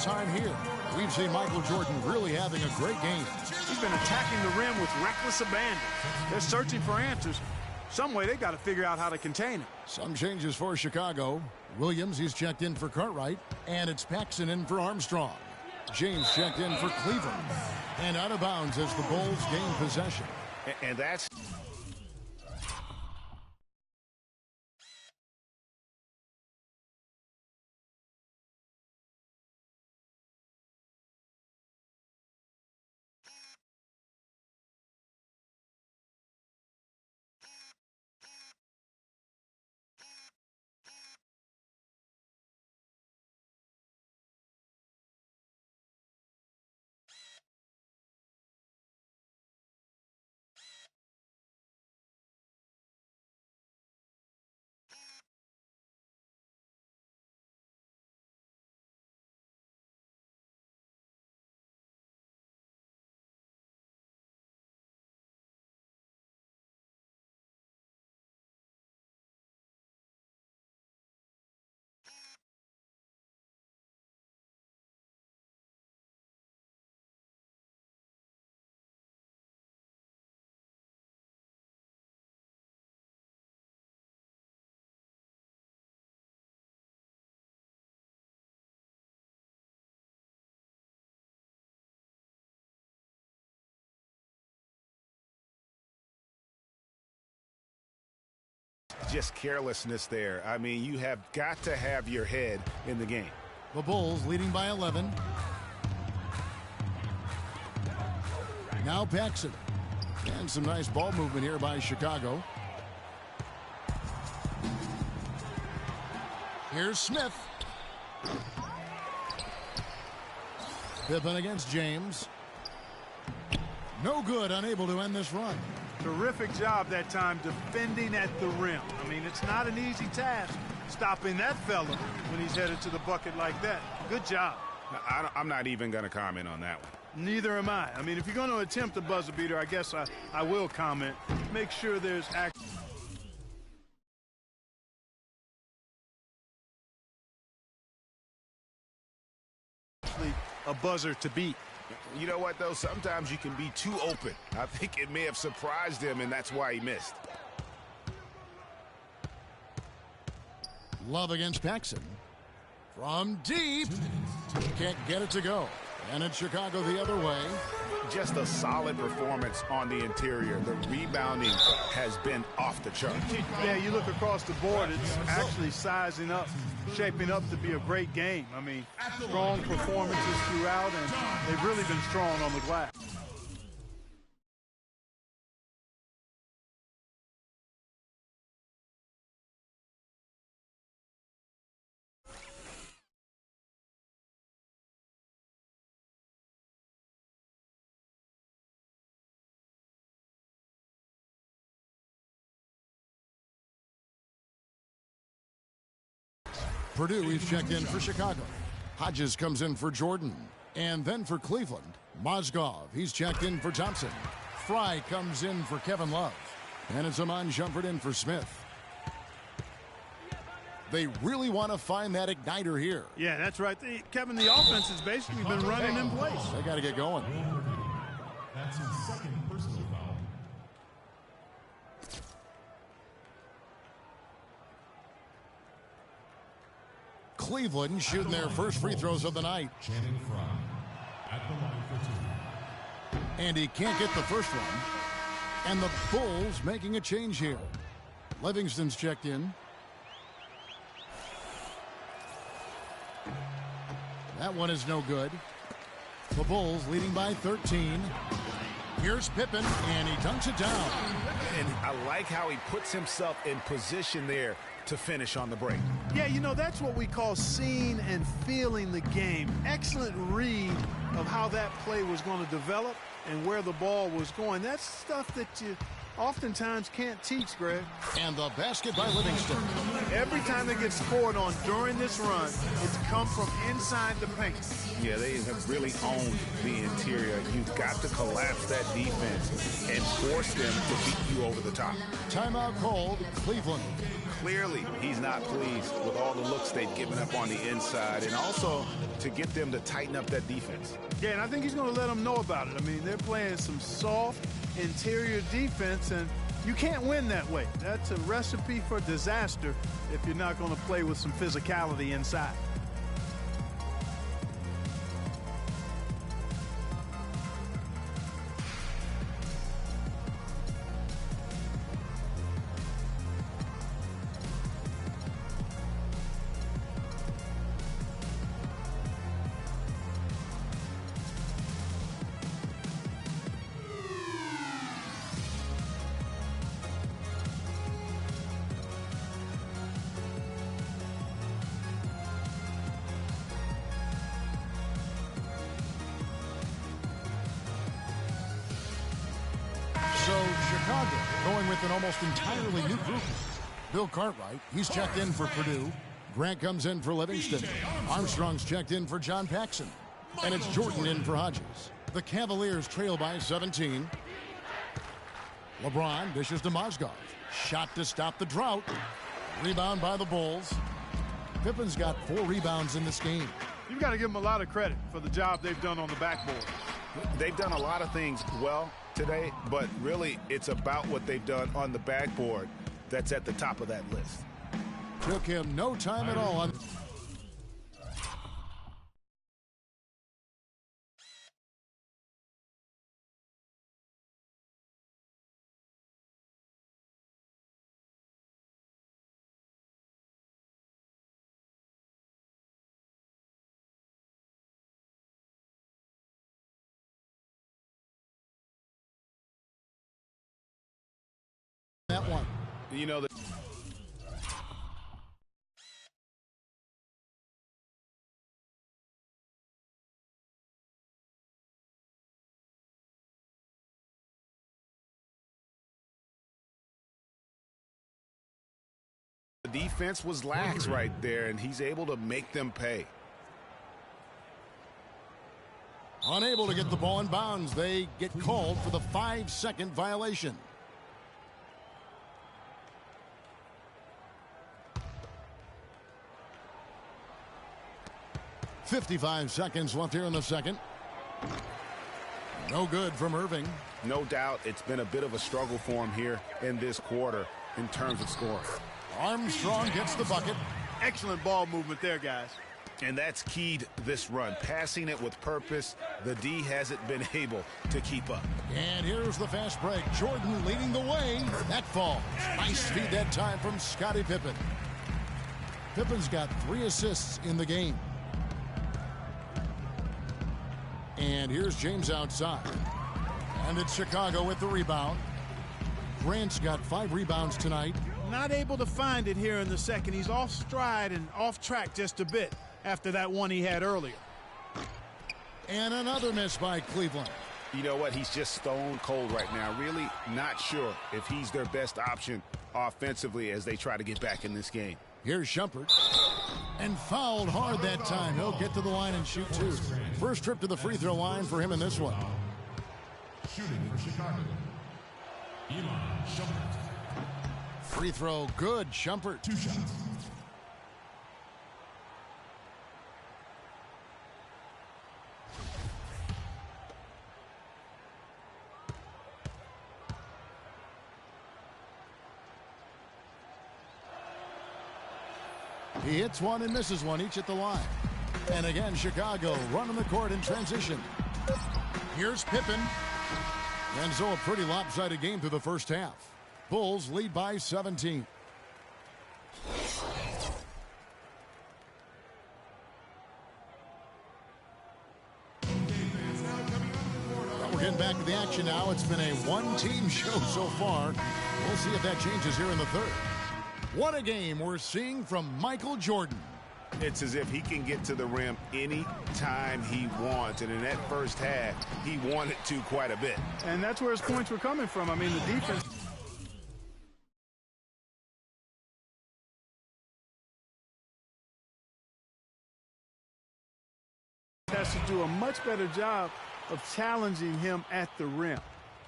time here. We've seen Michael Jordan really having a great game. He's been attacking the rim with reckless abandon. They're searching for answers. Some way they got to figure out how to contain him. Some changes for Chicago. Williams, he's checked in for Cartwright. And it's Paxson in for Armstrong. James checked in for Cleveland. And out of bounds as the Bulls gain possession. And that's... Just carelessness there. I mean, you have got to have your head in the game. The Bulls leading by 11. Now Paxson. And some nice ball movement here by Chicago. Here's Smith. Pippen against James. No good, unable to end this run. Terrific job that time defending at the rim. I mean, it's not an easy task stopping that fella when he's headed to the bucket like that. Good job. I'm not even going to comment on that one. Neither am I. I mean, if you're going to attempt a buzzer beater, I guess I will comment. Make sure there's action. A buzzer to beat. You know what, though? Sometimes you can be too open. I think it may have surprised him, and that's why he missed. Love against Paxson. From deep. Can't get it to go. And it's Chicago the other way. Just a solid performance on the interior. The rebounding has been off the chart. Yeah, you look across the board, it's actually sizing up, shaping up to be a great game. I mean, strong performances throughout, and they've really been strong on the glass. Purdue, he's checked in for Chicago. Hodges comes in for Jordan. And then for Cleveland, Mozgov, he's checked in for Thompson. Fry comes in for Kevin Love. And it's Amon Shumpert in for Smith. They really want to find that igniter here. Yeah, that's right. Kevin, the offense has basically been running in place. They got to get going. That's his second personal foul. Cleveland shooting their first free throws of the night. Channing Frye at the line for two. And he can't get the first one. And the Bulls making a change here. Livingston's checked in. That one is no good. The Bulls leading by 13. Here's Pippen, and he dunks it down. And I like how he puts himself in position there to finish on the break. Yeah, you know, that's what we call seeing and feeling the game. Excellent read of how that play was going to develop and where the ball was going. That's stuff that oftentimes can't teach, Greg. And the basket by Livingston. Every time they get scored on during this run, it's come from inside the paint. Yeah, they have really owned the interior. You've got to collapse that defense and force them to beat you over the top. Timeout called, Cleveland. Clearly, he's not pleased with all the looks they've given up on the inside, and also to get them to tighten up that defense. Yeah, and I think he's going to let them know about it. I mean, they're playing some soft interior defense, and you can't win that way. That's a recipe for disaster if you're not going to play with some physicality inside. So Chicago going with an almost entirely new group. Bill Cartwright, he's checked in for Purdue. Grant comes in for Livingston. Armstrong's checked in for John Paxson. And it's Jordan in for Hodges. The Cavaliers trail by 17. LeBron dishes to Mozgov. Shot to stop the drought. Rebound by the Bulls. Pippen's got 4 rebounds in this game. You've got to give them a lot of credit for the job they've done on the backboard. They've done a lot of things well today, but really it's about what they've done on the backboard that's at the top of that list. Took him no time at all on that one. You know, the defense was lax right there, and he's able to make them pay. Unable to get the ball in bounds. They get called for the 5-second violation. .55 seconds left here in the second. No good from Irving. No doubt it's been a bit of a struggle for him here in this quarter in terms of scoring. Armstrong gets the bucket. Excellent ball movement there, guys. And that's keyed this run. Passing it with purpose, the D hasn't been able to keep up. And here's the fast break. Jordan leading the way. That falls. Nice feed that time from Scottie Pippen. Pippen's got 3 assists in the game. And here's James outside. And it's Chicago with the rebound. Grant's got 5 rebounds tonight. Not able to find it here in the second. He's off stride and off track just a bit after that one he had earlier. And another miss by Cleveland. You know what? He's just stone cold right now. Really not sure if he's their best option offensively as they try to get back in this game. Here's Shumpert. And fouled hard that time. He'll get to the line and shoot 2. First trip to the free throw line for him in this one. Shooting for Chicago, Elon Shumpert. Free throw good. Shumpert. 2 shots. He hits one and misses one, each at the line. And again, Chicago running the court in transition. Here's Pippen. And so a pretty lopsided game through the first half. Bulls lead by 17. Well, we're getting back to the action now. It's been a one-team show so far. We'll see if that changes here in the third. What a game we're seeing from Michael Jordan. It's as if he can get to the rim any time he wants. And in that first half, he wanted to quite a bit. And that's where his points were coming from. I mean, the defense has to do a much better job of challenging him at the rim.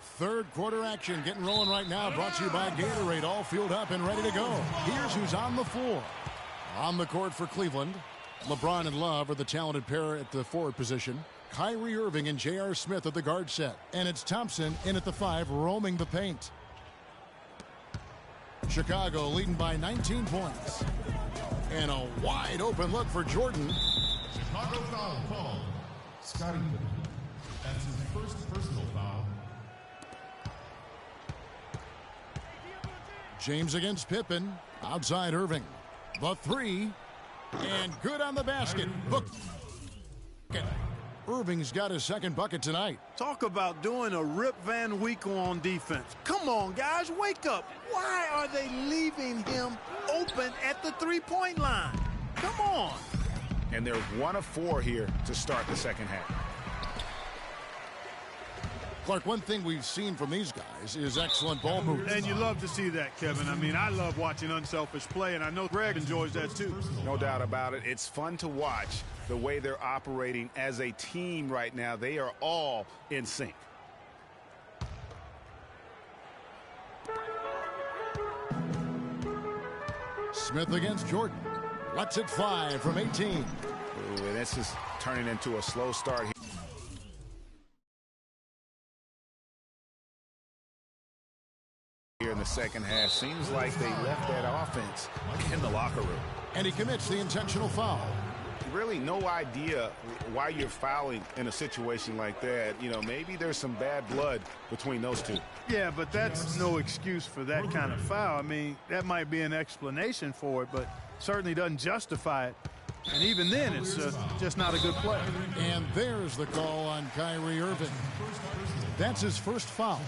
Third quarter action getting rolling right now, brought to you by Gatorade, all fueled up and ready to go. Here's who's on the floor. On the court for Cleveland, LeBron and Love are the talented pair at the forward position. Kyrie Irving and J.R. Smith at the guard set. And it's Thompson in at the 5, roaming the paint. Chicago leading by 19 points. And a wide open look for Jordan. Chicago foul called. Scotty Pippen. That's his first personal foul. James against Pippen. Outside Irving. The 3. And good on the basket. Look. Irving's got his second bucket tonight. Talk about doing a Rip Van Winkle on defense. Come on, guys, wake up. Why are they leaving him open at the three-point line? Come on. And they're 1 of 4 here to start the second half. Clark, one thing we've seen from these guys is excellent ball movement. And you love to see that, Kevin. I mean, I love watching unselfish play, and I know Greg enjoys that too. No doubt about it. It's fun to watch the way they're operating as a team right now. They are all in sync. Smith against Jordan. Lets it fly from 18. Ooh, and this is turning into a slow start here. In the second half, seems like they left that offense in the locker room. And he commits the intentional foul. Really no idea why you're fouling in a situation like that. You know, maybe there's some bad blood between those two. Yeah, but that's no excuse for that kind of foul. I mean, that might be an explanation for it, but certainly doesn't justify it. And even then, it's just not a good play. And there's the call on Kyrie Irving. That's his first foul.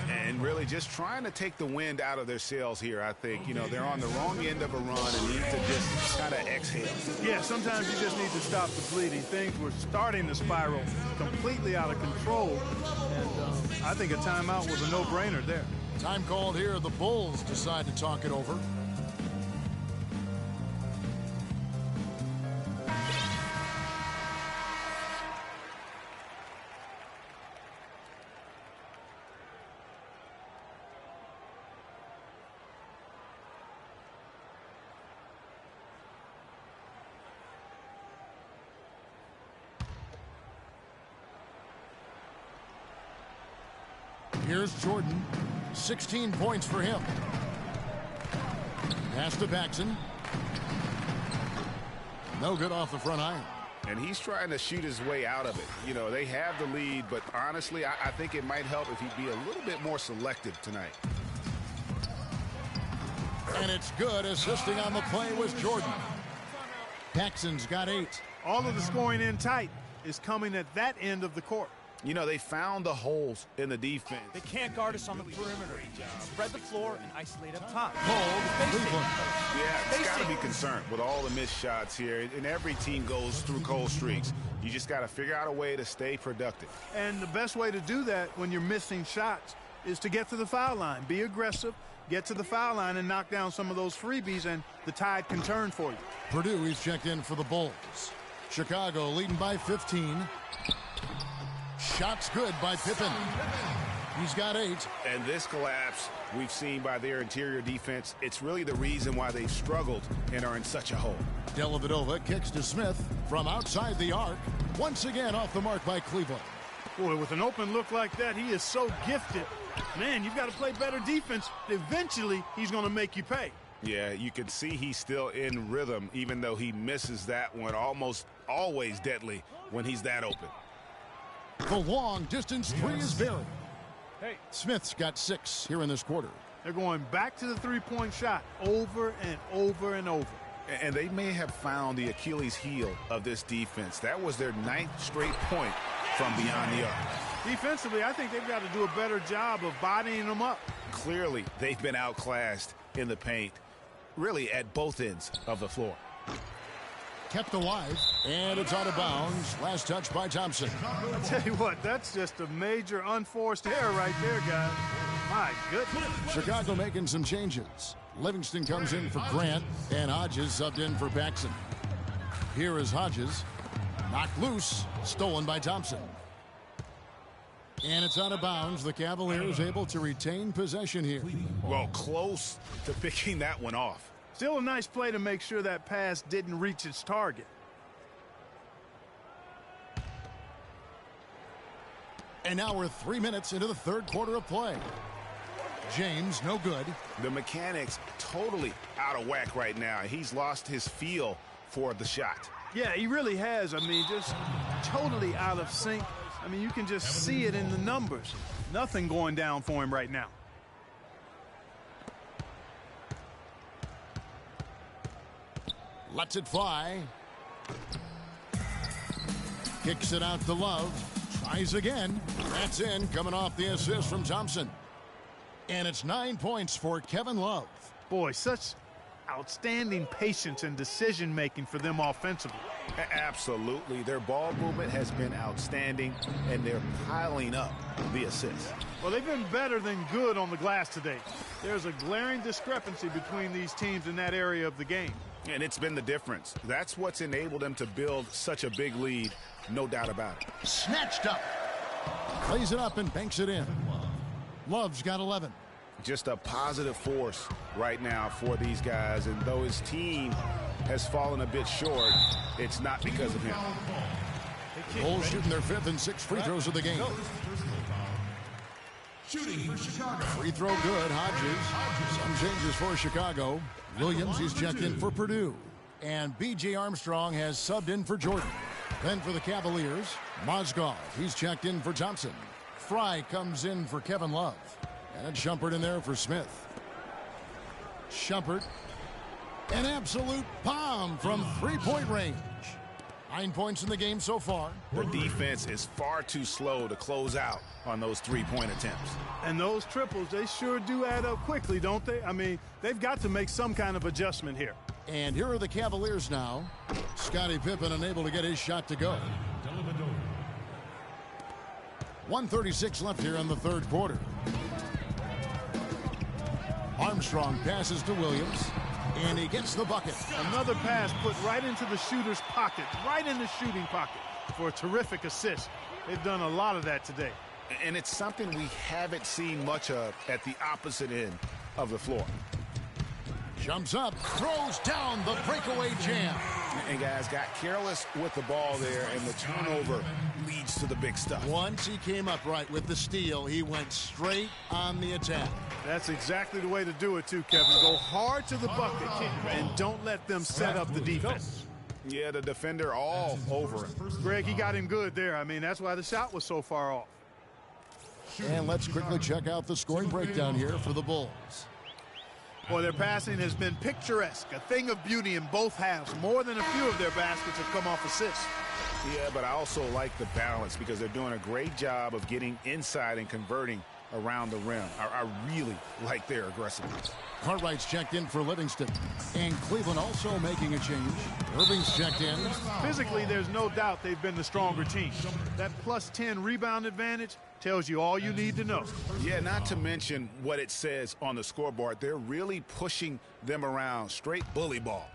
And really just trying to take the wind out of their sails here, I think. You know, they're on the wrong end of a run and need to just kind of exhale. Yeah, sometimes you just need to stop the bleeding. Things were starting to spiral completely out of control. And I think a timeout was a no-brainer there. Time called here. The Bulls decide to talk it over. Here's Jordan. 16 points for him. Pass to Paxson. No good off the front iron. And he's trying to shoot his way out of it. You know, they have the lead, but honestly, I think it might help if he'd be a little bit more selective tonight. And it's good. Assisting on the play was Jordan. Paxson's got 8. All of the scoring in tight is coming at that end of the court. You know, they found the holes in the defense. They can't guard us on the perimeter. Spread the floor and isolate up top. Yeah, it's got to be concerned with all the missed shots here. And every team goes through cold streaks. You just got to figure out a way to stay productive. And the best way to do that when you're missing shots is to get to the foul line. Be aggressive, get to the foul line, and knock down some of those freebies, and the tide can turn for you. Purdue, he's checked in for the Bulls. Chicago leading by 15. Shots good by Pippen. He's got 8. And this collapse we've seen by their interior defense, it's really the reason why they've struggled and are in such a hole. Dellavedova kicks to Smith from outside the arc. Once again off the mark by Cleveland. Boy, with an open look like that, he is so gifted. Man, you've got to play better defense. Eventually, he's going to make you pay. Yeah, you can see he's still in rhythm, even though he misses that one. Almost always deadly when he's that open. The long-distance 3 is buried. Hey, Smith's got 6 here in this quarter. They're going back to the three-point shot over and over and over. And they may have found the Achilles heel of this defense. That was their 9th straight point from beyond the arc. Defensively, I think they've got to do a better job of bodying them up. Clearly, they've been outclassed in the paint, really at both ends of the floor. Kept alive, and it's out of bounds. Last touch by Thompson. I tell you what, that's just a major unforced error right there, guys. My goodness. Chicago making some changes. Livingston comes in for Grant, and Hodges subbed in for Paxson. Here is Hodges. Knocked loose. Stolen by Thompson. And it's out of bounds. The Cavaliers able to retain possession here. Well, close to picking that one off. Still a nice play to make sure that pass didn't reach its target. And now we're 3 minutes into the third quarter of play. James, no good. The mechanics totally out of whack right now. He's lost his feel for the shot. Yeah, he really has. I mean, just totally out of sync. I mean, you can just see it in the numbers. Nothing going down for him right now. Lets it fly. Kicks it out to Love. Tries again. That's in, coming off the assist from Thompson. And it's 9 points for Kevin Love. Boy, such outstanding patience and decision-making for them offensively. Absolutely. Their ball movement has been outstanding, and they're piling up the assists. Well, they've been better than good on the glass today. There's a glaring discrepancy between these teams in that area of the game. And it's been the difference. That's what's enabled them to build such a big lead, no doubt about it. Snatched up. Plays it up and banks it in. Love's got 11. Just a positive force right now for these guys, and though his team has fallen a bit short, it's not because of him. Bulls shooting their 5th and 6th free throws of the game. Shooting for Chicago. Free throw good, Hodges. Some changes for Chicago. Williams, he's checked in for Purdue. And B.J. Armstrong has subbed in for Jordan. Then for the Cavaliers, Mozgov, he's checked in for Thompson. Fry comes in for Kevin Love. And Shumpert in there for Smith. Shumpert. An absolute bomb from three-point range. 9 points in the game so far. The defense is far too slow to close out on those three-point attempts. And those triples, they sure do add up quickly, don't they? I mean, they've got to make some kind of adjustment here. And here are the Cavaliers now. Scottie Pippen unable to get his shot to go. 1:36 left here in the third quarter. Armstrong passes to Williams, and he gets the bucket. Another pass put right into the shooter's pocket, right in the shooting pocket for a terrific assist. They've done a lot of that today. And it's something we haven't seen much of at the opposite end of the floor. Jumps up, throws down the breakaway jam. And guys got careless with the ball there, and the turnover leads to the big stuff. Once he came up right with the steal, he went straight on the attack. That's exactly the way to do it too, Kevin. Go hard to the bucket and don't let them set up the defense. Yeah, the defender all over him. Greg, he got him good there. I mean, that's why the shot was so far off. And let's quickly check out the scoring breakdown here for the Bulls. Boy, their passing has been picturesque, a thing of beauty in both halves. More than a few of their baskets have come off assists. Yeah, but I also like the balance because they're doing a great job of getting inside and converting around the rim. I really like their aggressiveness. Cartwright's checked in for Livingston. And Cleveland also making a change. Irving's checked in. Physically, there's no doubt they've been the stronger team. That plus 10 rebound advantage tells you all you need to know. Yeah, not to mention what it says on the scoreboard. They're really pushing them around. Straight bully ball.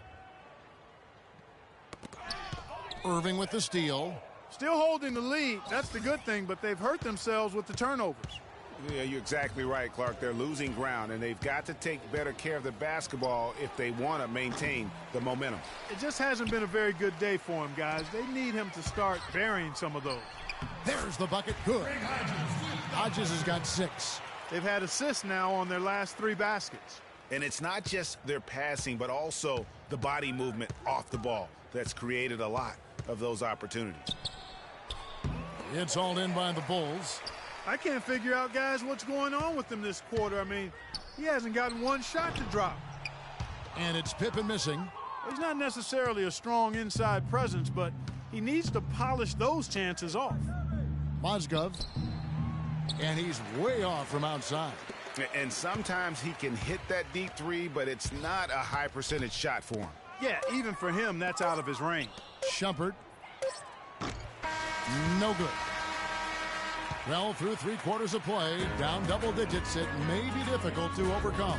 Irving with the steal. Still holding the lead. That's the good thing, but they've hurt themselves with the turnovers. Yeah, you're exactly right, Clark. They're losing ground, and they've got to take better care of the basketball if they want to maintain the momentum. It just hasn't been a very good day for him, guys. They need him to start burying some of those. There's the bucket. Good. Hodges has got 6. They've had assists now on their last 3 baskets. And it's not just their passing, but also the body movement off the ball that's created a lot of those opportunities. It's hauled in by the Bulls. I can't figure out, guys, what's going on with him this quarter. I mean, he hasn't gotten one shot to drop. And it's Pippen missing. He's not necessarily a strong inside presence, but he needs to polish those chances off. Mozgov. And he's way off from outside. And sometimes he can hit that deep three, but it's not a high percentage shot for him. Yeah, even for him, that's out of his range. Shumpert. No good. Well, through 3 quarters of play, down double digits, it may be difficult to overcome.